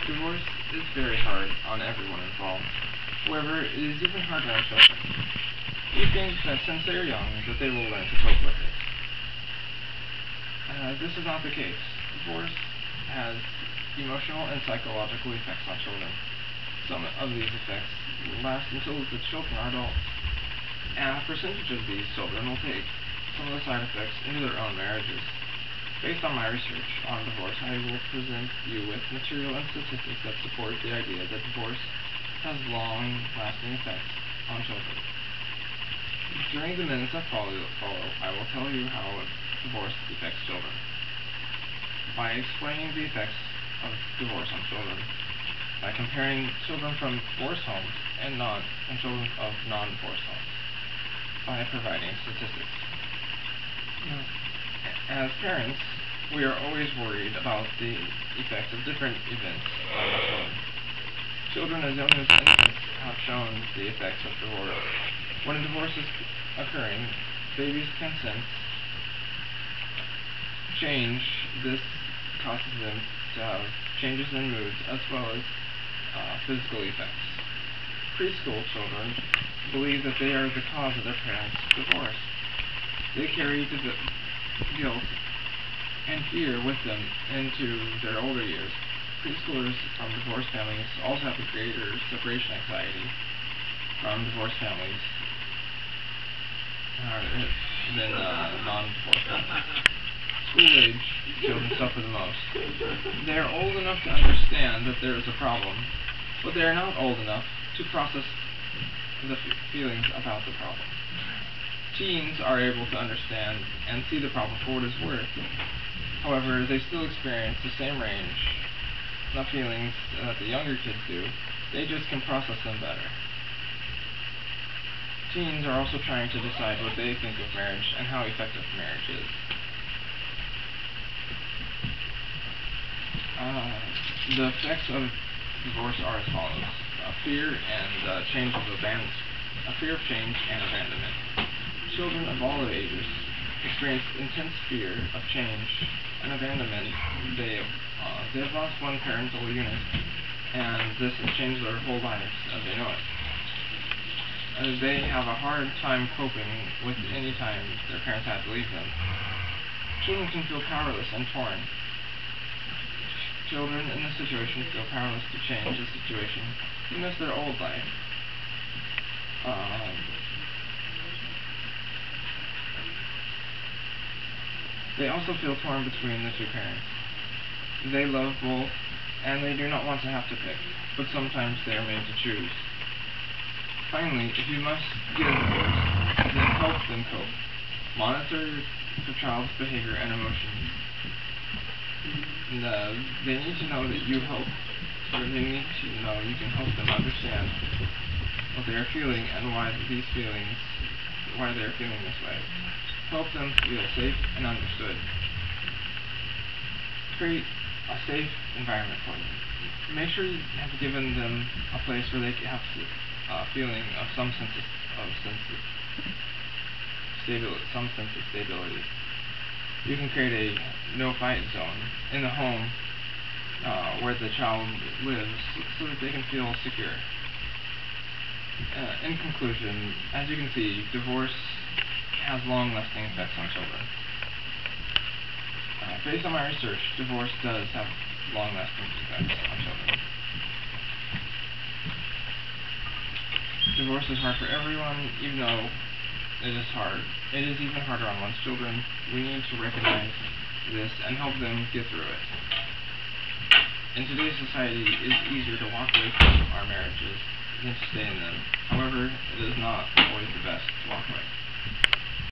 Divorce is very hard on everyone involved. However, it is even harder on children. We think that since they are young, that they will learn to cope with it. This is not the case. Divorce has emotional and psychological effects on children. Some of these effects last until the children are adults. A percentage of these children will take some of the side effects into their own marriages. Based on my research on divorce, I will present you with material and statistics that support the idea that divorce has long-lasting effects on children. During the minutes that follow, I will tell you how divorce affects children. By explaining the effects of divorce on children, by comparing children from divorced homes and children of non-divorced homes, by providing statistics. As parents, we are always worried about the effects of different events on our children. Children as young as infants have shown the effects of divorce. When a divorce is occurring, babies can sense change. This causes them to have changes in moods as well as physical effects. Preschool children believe that they are the cause of their parents' divorce. They carry guilt and fear with them into their older years. Preschoolers from divorced families also have a greater separation anxiety from divorced families than non-divorced families. School-age children suffer the most. They are old enough to understand that there is a problem, but they are not old enough to process the feelings about the problem. Teens are able to understand and see the problem for what it's worth. However, they still experience the same range of feelings that the younger kids do. They just can process them better. Teens are also trying to decide what they think of marriage and how effective marriage is. The effects of divorce are as follows: fear and change of abandonment. Fear of change and abandonment. Children of all ages experience intense fear of change and abandonment. They have lost one parental unit, and this has changed their whole lives as they know it. They have a hard time coping with any time their parents had to leave them. Children can feel powerless and torn. Children in this situation feel powerless to change the situation. They miss their old life. They also feel torn between the two parents. They love both, and they do not want to have to pick, but sometimes they are made to choose. Finally, if you must get a divorce, then help them cope. Monitor the child's behavior and emotions. They need to know that you help, or they need to know you can help them understand what they are feeling and why they are feeling this way. Help them feel safe and understood. Create a safe environment for them. Make sure you have given them a place where they have a feeling of some sense of stability. You can create a no-fight zone in the home where the child lives so that they can feel secure. In conclusion, as you can see, divorce has long-lasting effects on children. Based on my research, divorce does have long-lasting effects on children. Divorce is hard for everyone, even though it is hard. It is even harder on one's children. We need to recognize this and help them get through it. In today's society, it is easier to walk away from our marriages than to stay in them. However, it is not always the best to walk away.